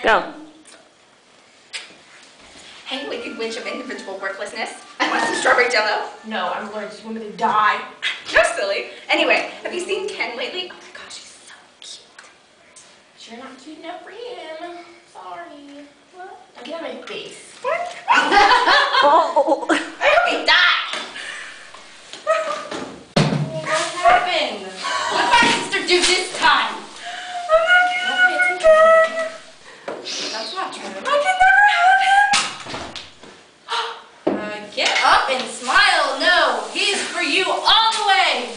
Go. Hey, wicked witch of individual worthlessness. Want some strawberry jello? No, I'm allergic to women that die. You're silly. Anyway, have you seen Ken lately? Oh my gosh, he's so cute. Sure not cute enough for him. Sorry. What? Now get out of my face. What? Oh. I hope he died. What happened? What did my sister do this time? I'm not gonna have him. That's not true. I can never have him. Get up and smile. No, he's for you all the way.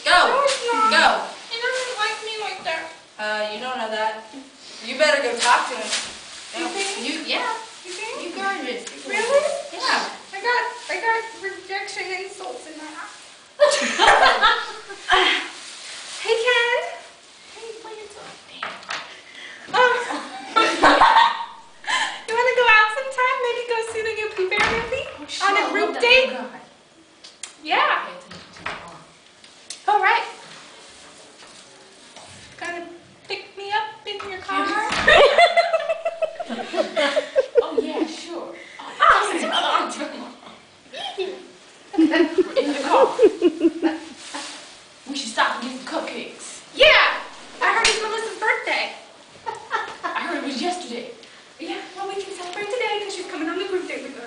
Go. No, it's not. Go. He doesn't like me like that. You don't know that. You better go talk to him. You think? Yeah. You think? You gorgeous. Really? Yeah. I got rejection insults in my eye. Hey, Ken. Hey, play yourself. You want to go out sometime? Maybe go see the new Pooh Bear movie? On a group date? Yeah. All right. Gonna pick me up in your car? Oh, yeah, sure. In the car. We should stop and get some cupcakes. Yeah. I heard it's Melissa's birthday. I heard it was yesterday. Yeah, well, we can celebrate today because she's coming on the group date with us.